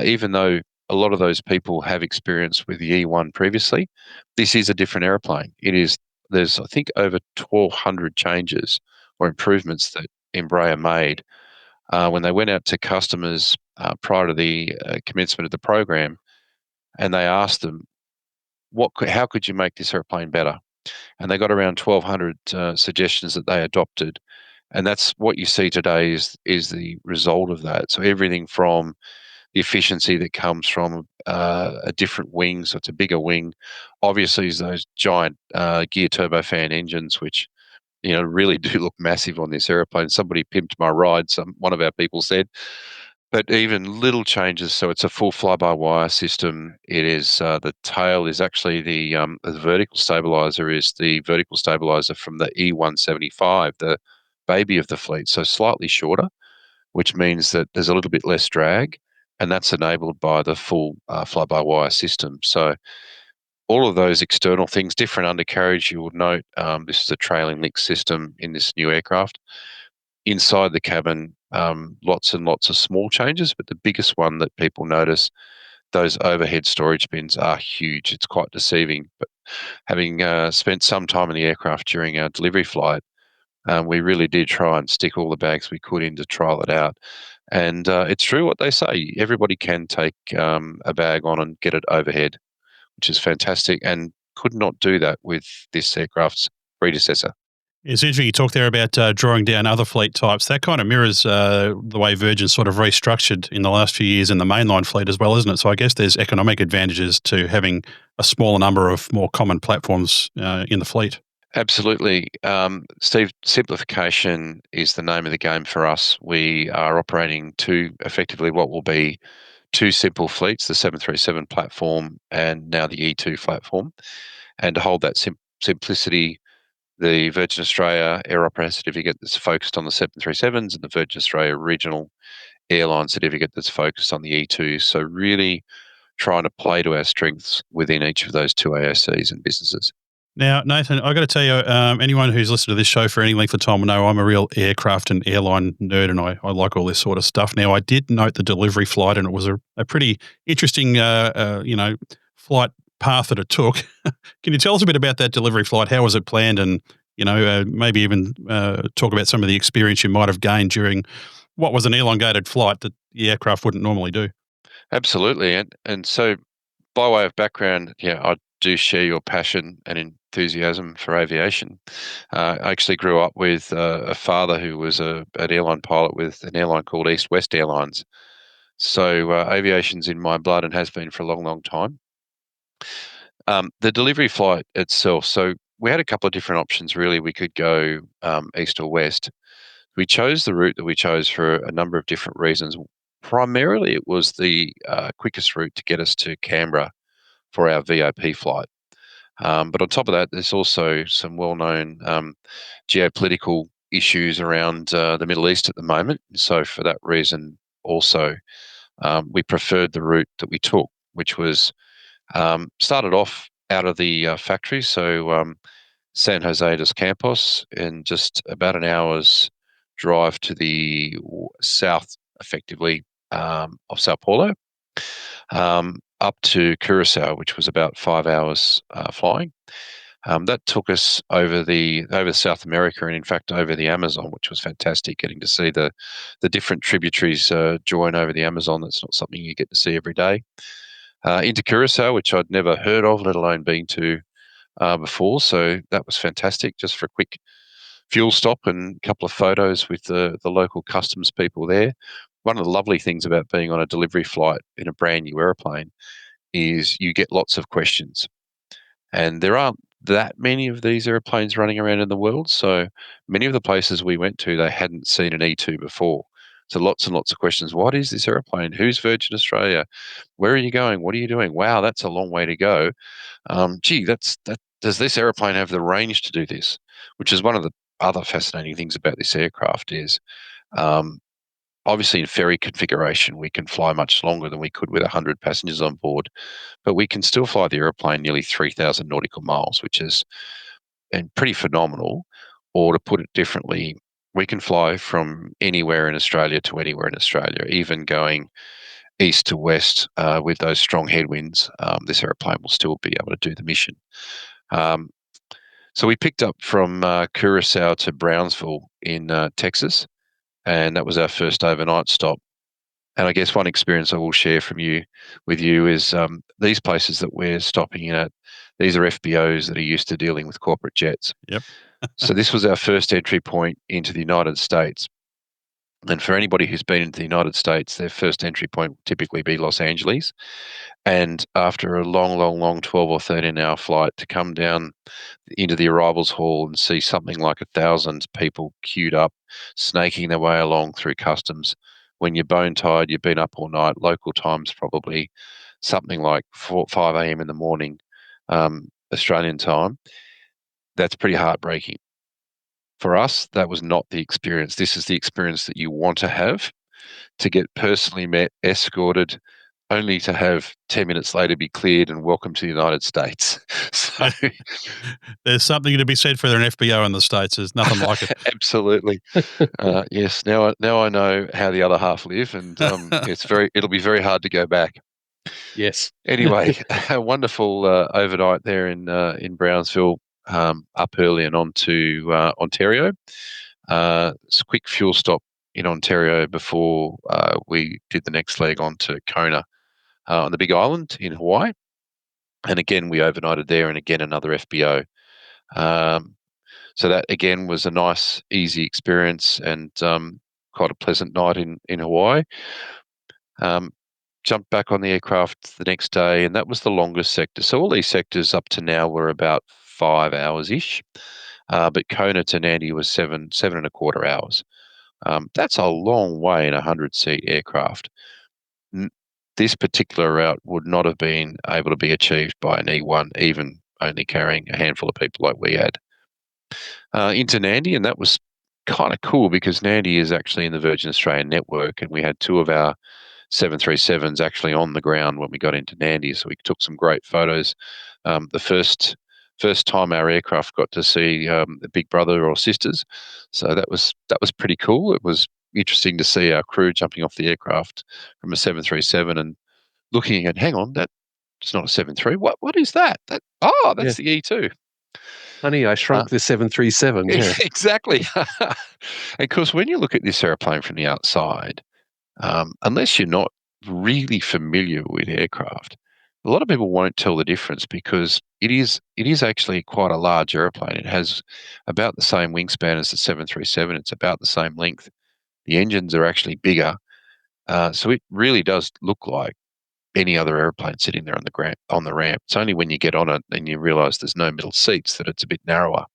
Even though a lot of those people have experience with the E1 previously, this is a different airplane. There's I think over 1,200 changes or improvements that Embraer made when they went out to customers prior to the commencement of the program, and they asked them, how could you make this airplane better? And they got around 1,200 suggestions that they adopted. And that's what you see today is the result of that. So everything from the efficiency that comes from a different wing, so it's a bigger wing. Obviously, is those giant gear turbofan engines, which really do look massive on this airplane. Somebody pimped my ride. One of our people said. But even little changes, so it's a full fly-by-wire system. It is the tail is actually the vertical stabilizer is the vertical stabilizer from the E175, the baby of the fleet, so slightly shorter, which means that there's a little bit less drag, and that's enabled by the full fly-by-wire system. So all of those external things, different undercarriage, you would note. This is a trailing lift system in this new aircraft. Inside the cabin, lots and lots of small changes, but the biggest one that people notice, those overhead storage bins are huge. It's quite deceiving. But having spent some time in the aircraft during our delivery flight, we really did try and stick all the bags we could in to trial it out. And it's true what they say. Everybody can take a bag on and get it overhead, which is fantastic, and could not do that with this aircraft's predecessor. It's interesting you talk there about drawing down other fleet types. That kind of mirrors the way Virgin sort of restructured in the last few years in the mainline fleet as well, isn't it? So I guess there's economic advantages to having a smaller number of more common platforms in the fleet. Absolutely. Steve, simplification is the name of the game for us. We are operating effectively what will be two simple fleets, the 737 platform and now the E2 platform. And to hold that simplicity, the Virgin Australia Air Operator Certificate that's focused on the 737s and the Virgin Australia Regional Airline Certificate that's focused on the E2. So really trying to play to our strengths within each of those two AOCs and businesses. Now, Nathan, I've got to tell you, anyone who's listened to this show for any length of time will know I'm a real aircraft and airline nerd, and I like all this sort of stuff. Now, I did note the delivery flight, and it was a pretty interesting, flight path that it took. Can you tell us a bit about that delivery flight? How was it planned? And, maybe even talk about some of the experience you might have gained during what was an elongated flight that the aircraft wouldn't normally do. Absolutely. And so by way of background, I do share your passion and enthusiasm for aviation. I actually grew up with a father who was an airline pilot with an airline called East West Airlines. So aviation's in my blood and has been for a long, long time. The delivery flight itself, so we had a couple of different options really. We could go east or west. We chose the route that we chose for a number of different reasons. Primarily, it was the quickest route to get us to Canberra for our VIP flight. But on top of that, there's also some well-known geopolitical issues around the Middle East at the moment. So for that reason, also, we preferred the route that we took, which was started off out of the factory, so San Jose dos Campos, in just about an hour's drive to the south, effectively, of Sao Paulo, up to Curacao, which was about 5 hours flying. That took us over South America and, in fact, over the Amazon, which was fantastic. Getting to see the different tributaries join over the Amazon. That's not something you get to see every day. Into Curacao, which I'd never heard of, let alone been to before. So that was fantastic, just for a quick fuel stop and a couple of photos with the local customs people there. One of the lovely things about being on a delivery flight in a brand new aeroplane is you get lots of questions. And there aren't that many of these airplanes running around in the world. So many of the places we went to, they hadn't seen an E2 before. So lots and lots of questions. What is this airplane? Who's Virgin Australia? Where are you going? What are you doing? Wow, that's a long way to go. Does this airplane have the range to do this? Which is one of the other fascinating things about this aircraft is, obviously in ferry configuration, we can fly much longer than we could with 100 passengers on board, but we can still fly the airplane nearly 3,000 nautical miles, which is pretty phenomenal. Or to put it differently, we can fly from anywhere in Australia to anywhere in Australia, even going east to west with those strong headwinds. This airplane will still be able to do the mission. So we picked up from Curacao to Brownsville in Texas, and that was our first overnight stop. And I guess one experience I will share with you is these places that we're stopping in at, these are FBOs that are used to dealing with corporate jets. Yep. So this was our first entry point into the United States. And for anybody who's been into the United States, their first entry point would typically be Los Angeles. And after a long 12 or 13-hour flight, to come down into the arrivals hall and see something like 1,000 people queued up, snaking their way along through customs, when you're bone tired, you've been up all night, local time's probably something like 5 a.m. in the morning, Australian time. That's pretty heartbreaking. For us, that was not the experience. This is the experience that you want to have, to get personally met, escorted, only to have 10 minutes later be cleared and welcome to the United States. So There's something to be said for an FBO in the States. There's nothing like it. absolutely. Yes, now I know how the other half live, and it'll be very hard to go back. Yes. Anyway, a wonderful overnight there in Brownsville, up early and on to Ontario. It's a quick fuel stop in Ontario before we did the next leg on to Kona on the Big Island in Hawaii. And again, we overnighted there, and again, another FBO. So that, again, was a nice, easy experience, and quite a pleasant night in Hawaii. Jumped back on the aircraft the next day, and that was the longest sector. So all these sectors up to now were about 5 hours-ish, but Kona to Nandi was 7.25 hours. That's a long way in a 100-seat aircraft. This particular route would not have been able to be achieved by an E1, even only carrying a handful of people like we had. Into Nandi, and that was kind of cool because Nandi is actually in the Virgin Australia network, and we had 2 of our 737s actually on the ground when we got into Nandi, so we took some great photos. The first time our aircraft got to see the big brother or sisters, so that was pretty cool. It was interesting to see our crew jumping off the aircraft from a 737 and looking at, hang on, that's not a 73. What is that? That's the E2. Honey, I shrunk the 737. Yeah. Exactly. And of course, when you look at this airplane from the outside, unless you're not really familiar with aircraft, a lot of people won't tell the difference because it is actually quite a large airplane. It has about the same wingspan as the 737. It's about the same length. The engines are actually bigger, so it really does look like any other airplane sitting there on the ramp. It's only when you get on it and you realise there's no middle seats that it's a bit narrower.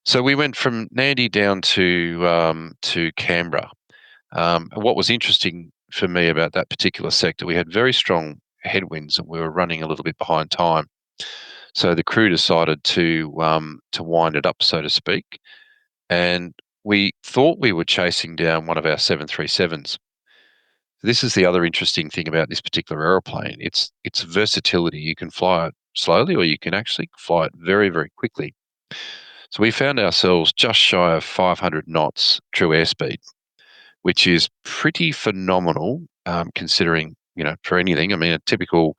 So we went from Nandi down to Canberra. What was interesting for me about that particular sector, we had very strong headwinds and we were running a little bit behind time. So the crew decided to wind it up, so to speak, and we thought we were chasing down one of our 737s. This is the other interesting thing about this particular aeroplane. It's versatility. You can fly it slowly or you can actually fly it very, very quickly. So we found ourselves just shy of 500 knots true airspeed, which is pretty phenomenal considering, for anything. I mean, a typical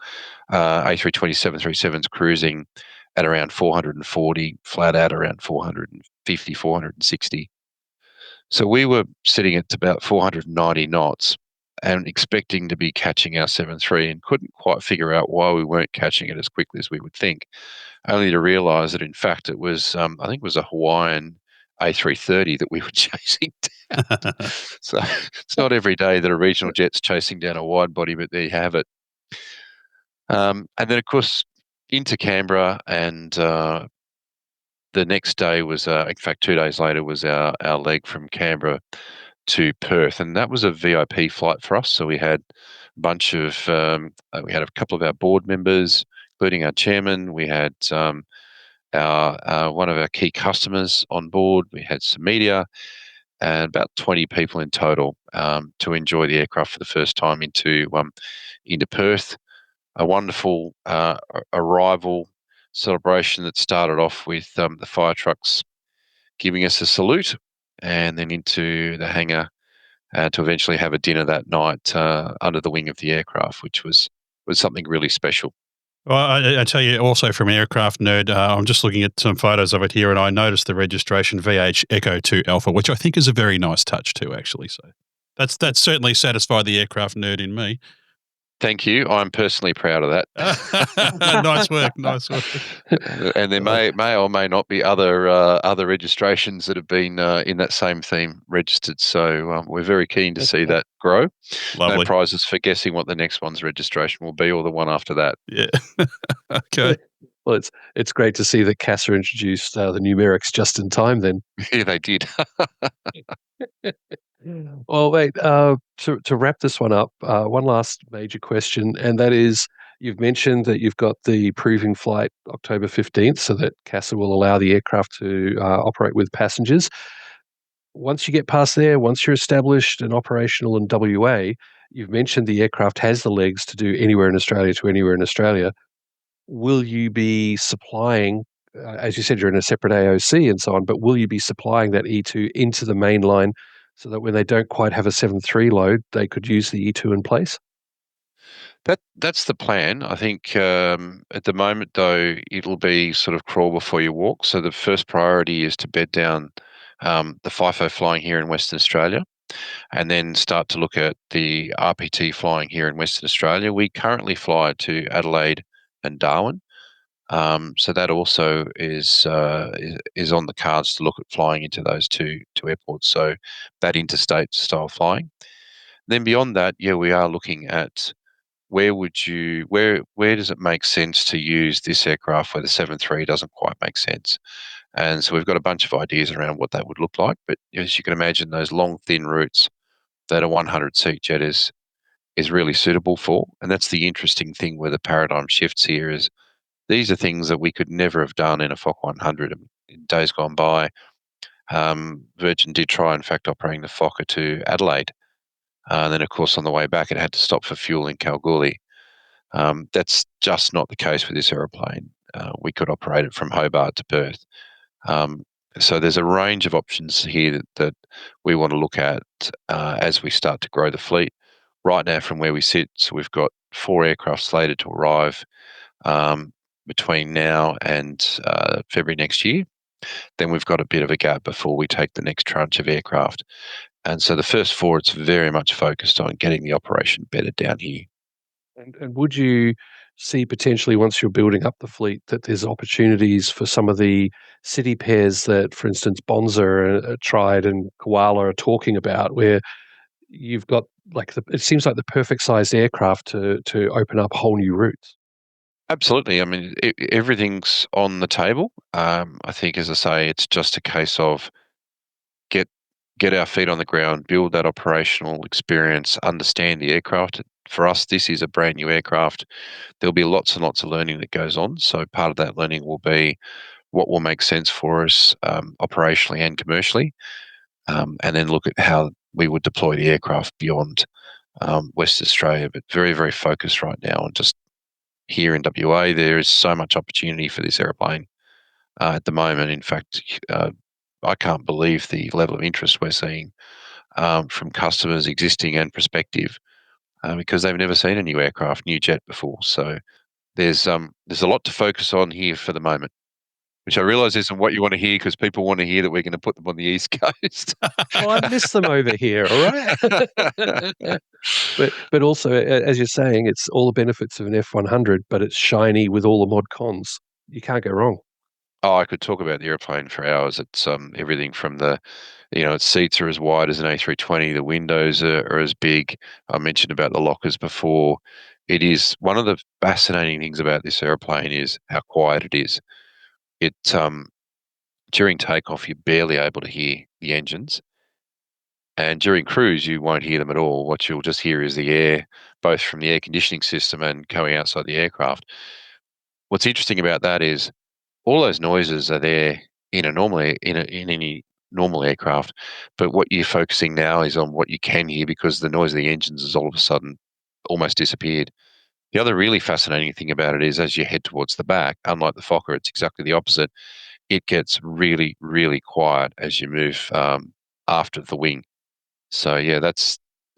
A320 737's cruising at around 440, flat out around 450, 460. So we were sitting at about 490 knots and expecting to be catching our 73 and couldn't quite figure out why we weren't catching it as quickly as we would think, only to realise that in fact it was, I think it was a Hawaiian A330 that we were chasing down. So it's not every day that a regional jet's chasing down a wide body, but there you have it. And then of course into Canberra, and the next day was, in fact 2 days later, was our leg from Canberra to Perth, and that was a VIP flight for us. So we had a bunch of, we had a couple of our board members, including our chairman. We had our one of our key customers on board. We had some media, and about 20 people in total to enjoy the aircraft for the first time into Perth. A wonderful arrival celebration that started off with the fire trucks giving us a salute, and then into the hangar to eventually have a dinner that night under the wing of the aircraft, which was something really special. Well, I tell you, also from Aircraft Nerd, I'm just looking at some photos of it here, and I noticed the registration VH Echo 2 Alpha, which I think is a very nice touch too, actually. So that's certainly satisfied the Aircraft Nerd in me. Thank you. I'm personally proud of that. Nice work, nice work. And there may or may not be other registrations that have been in that same theme registered. So we're very keen to see that grow. Lovely. No prizes for guessing what the next one's registration will be, or the one after that. Yeah. Okay. Well, it's great to see that CASA introduced the numerics just in time then. Yeah, they did. Well, wait, to wrap this one up, one last major question, and that is, you've mentioned that you've got the proving flight October 15th, so that CASA will allow the aircraft to operate with passengers. Once you get past there, once you're established and operational in WA, you've mentioned the aircraft has the legs to do anywhere in Australia to anywhere in Australia. Will you be supplying, as you said, you're in a separate AOC and so on, but will you be supplying that E2 into the main line so that when they don't quite have a 7.3 load, they could use the E2 in place? That's the plan. I think at the moment, though, it'll be sort of crawl before you walk. So the first priority is to bed down the FIFO flying here in Western Australia, and then start to look at the RPT flying here in Western Australia. We currently fly to Adelaide and Darwin, so that also is on the cards to look at flying into those two airports. So that interstate style flying. Then beyond that, yeah, we are looking at where does it make sense to use this aircraft where the 7.3 doesn't quite make sense. And so we've got a bunch of ideas around what that would look like. But as you can imagine, those long, thin routes that a 100-seat jet is really suitable for. And that's the interesting thing where the paradigm shifts here is these are things that we could never have done in a Fokker 100 in days gone by. Virgin did try, in fact, operating the Fokker to Adelaide. And then, of course, on the way back, it had to stop for fuel in Kalgoorlie. That's just not the case with this aeroplane. We could operate it from Hobart to Perth. So there's a range of options here that we want to look at as we start to grow the fleet. Right now, from where we sit, so we've got 4 aircraft slated to arrive between now and February next year. Then we've got a bit of a gap before we take the next tranche of aircraft. And so the first 4, it's very much focused on getting the operation bedded down here. And would you see potentially, once you're building up the fleet, that there's opportunities for some of the city pairs that, for instance, Bonza, Tried and Koala are talking about, where you've got it seems like the perfect sized aircraft to open up whole new routes? Absolutely. I mean, everything's on the table. I think, as I say, it's just a case of get our feet on the ground, build that operational experience, understand the aircraft. For us, this is a brand new aircraft. There'll be lots and lots of learning that goes on. So part of that learning will be what will make sense for us operationally and commercially, and then look at how we would deploy the aircraft beyond West Australia, but very, very focused right now on just here in WA. There is so much opportunity for this airplane at the moment. In fact, I can't believe the level of interest we're seeing from customers, existing and prospective, because they've never seen a new aircraft, new jet before. So there's a lot to focus on here for the moment, which I realise isn't what you want to hear, because people want to hear that we're going to put them on the East Coast. Well, I miss them over here, all right? But also, as you're saying, it's all the benefits of an F100, but it's shiny with all the mod cons. You can't go wrong. Oh, I could talk about the airplane for hours. It's everything from its seats are as wide as an A320. The windows are as big. I mentioned about the lockers before. It is one of the fascinating things about this airplane is how quiet it is. It during takeoff, you're barely able to hear the engines, and during cruise, you won't hear them at all. What you'll just hear is the air, both from the air conditioning system and going outside the aircraft. What's interesting about that is all those noises are there in any normal aircraft, but what you're focusing now is on what you can hear, because the noise of the engines has all of a sudden almost disappeared. The other really fascinating thing about it is, as you head towards the back, unlike the Fokker, it's exactly the opposite. It gets really, really quiet as you move after the wing. So yeah,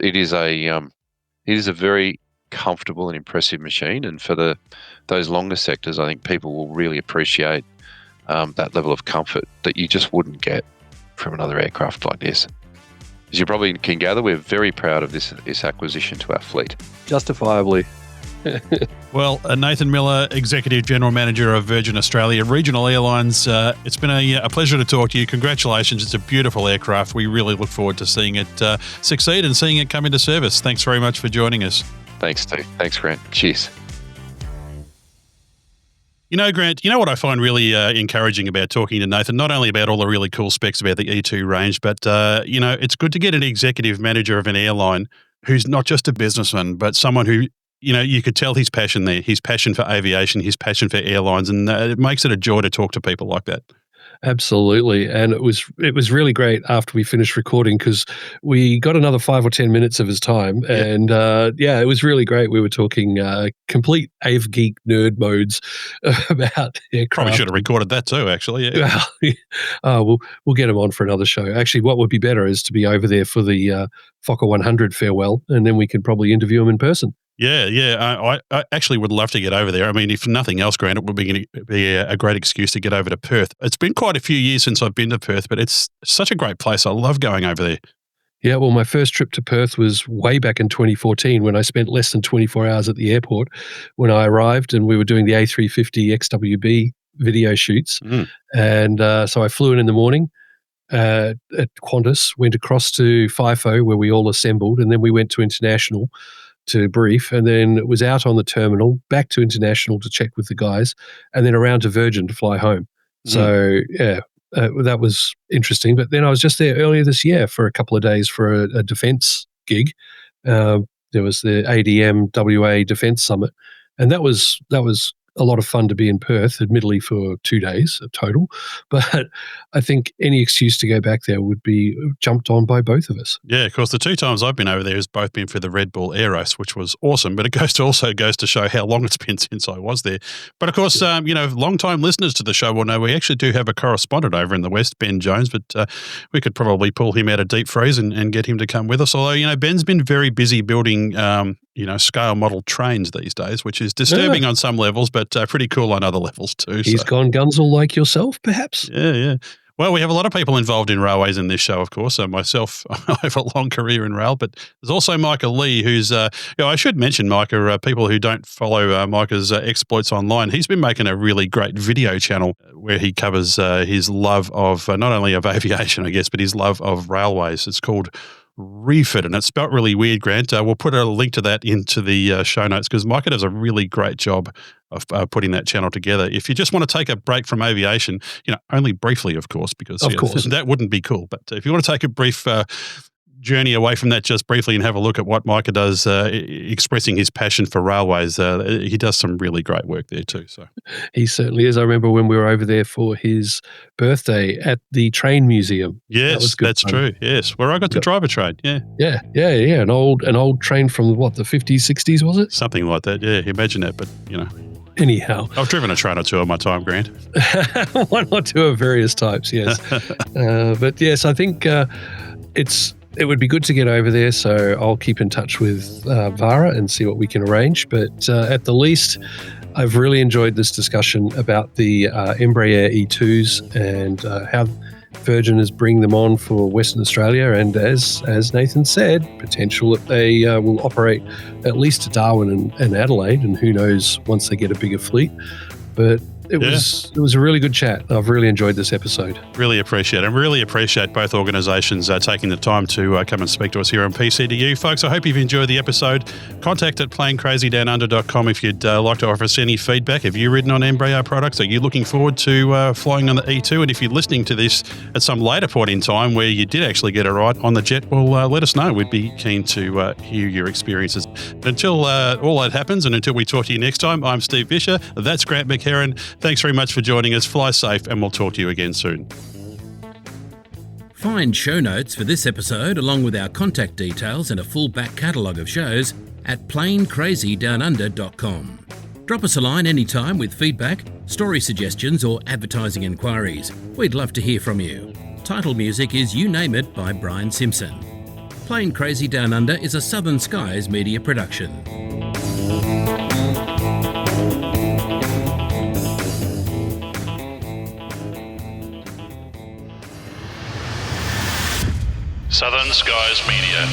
it is a very comfortable and impressive machine, and for those longer sectors, I think people will really appreciate that level of comfort that you just wouldn't get from another aircraft like this. As you probably can gather, we're very proud of this acquisition to our fleet. Justifiably. Well, Nathan Miller, Executive General Manager of Virgin Australia Regional Airlines, it's been a pleasure to talk to you. Congratulations. It's a beautiful aircraft. We really look forward to seeing it succeed and seeing it come into service. Thanks very much for joining us. Thanks, Steve. Thanks, Grant. Cheers. You know, Grant, you know what I find really encouraging about talking to Nathan, not only about all the really cool specs about the E2 range, but, it's good to get an executive manager of an airline who's not just a businessman, but someone who, you could tell his passion there, his passion for aviation, his passion for airlines, and it makes it a joy to talk to people like that. Absolutely. And it was really great after we finished recording because we got another 5 or 10 minutes of his time. Yeah. And it was really great. We were talking complete AV geek nerd modes about aircraft. Probably should have recorded that too, actually. Yeah. We'll get him on for another show. Actually, what would be better is to be over there for the Fokker 100 farewell, and then we could probably interview him in person. Yeah. I actually would love to get over there. I mean, if nothing else, Grant, it would be a great excuse to get over to Perth. It's been quite a few years since I've been to Perth, but it's such a great place. I love going over there. Yeah, well, my first trip to Perth was way back in 2014 when I spent less than 24 hours at the airport when I arrived, and we were doing the A350 XWB video shoots. And so I flew in the morning at Qantas, went across to FIFO where we all assembled, and then we went to International to brief, and then it was out on the terminal, back to International to check with the guys, and then around to Virgin to fly home. So, that was interesting. But then I was just there earlier this year for a couple of days for a defence gig. There was the ADM WA Defence Summit, and that was a lot of fun to be in Perth, admittedly for 2 days total. But I think any excuse to go back there would be jumped on by both of us. Yeah, of course, the 2 times I've been over there has both been for the Red Bull Aeros, which was awesome, but it also goes to show how long it's been since I was there. But of course, long-time listeners to the show will know we actually do have a correspondent over in the West, Ben Jones, but we could probably pull him out of deep freeze and get him to come with us. Although, Ben's been very busy building scale model trains these days, which is disturbing on some levels, but pretty cool on other levels too. He's gone Gunzel like yourself, perhaps? Yeah. Well, we have a lot of people involved in railways in this show, of course. So myself, I have a long career in rail, but there's also Micah Lee, who's, I should mention Micah, people who don't follow Micah's exploits online. He's been making a really great video channel where he covers his love of, not only of aviation, I guess, but his love of railways. It's called Refit, and it's spelt really weird, Grant. We'll put a link to that into the show notes because Micah does a really great job of putting that channel together. If you just want to take a break from aviation, only briefly, of course, because that wouldn't be cool. But if you want to take a brief journey away from that just briefly and have a look at what Micah does, expressing his passion for railways, he does some really great work there too. So he certainly is. I remember when we were over there for his birthday at the train museum. Yes, that's true. Yes, where I got to drive a train. Yeah. An old train from the 50s, 60s, was it? Something like that. Yeah, imagine that. But Anyhow, I've driven a train or two in my time, Grant. One or two of various types, yes. But yes, I think it would be good to get over there, so I'll keep in touch with VARA and see what we can arrange. But at the least, I've really enjoyed this discussion about the Embraer E2s and how Virgin is bringing them on for Western Australia, and as Nathan said, potential that they will operate at least to Darwin and Adelaide, and who knows once they get a bigger fleet. But it was a really good chat. I've really enjoyed this episode. Really appreciate it. And really appreciate both organisations taking the time to come and speak to us here on PCDU. Folks, I hope you've enjoyed the episode. Contact at planecrazydownunder.com if you'd like to offer us any feedback. Have you ridden on Embraer products? Are you looking forward to flying on the E2? And if you're listening to this at some later point in time where you did actually get it right on the jet, well, let us know. We'd be keen to hear your experiences. But until all that happens and until we talk to you next time, I'm Steve Fisher. That's Grant McHerron. Thanks very much for joining us. Fly safe, and we'll talk to you again soon. Find show notes for this episode along with our contact details and a full back catalogue of shows at planecrazydownunder.com. Drop us a line anytime with feedback, story suggestions or advertising inquiries. We'd love to hear from you. Title music is You Name It by Brian Simpson. Plane Crazy Down Under is a Southern Skies media production. Southern Skies Media.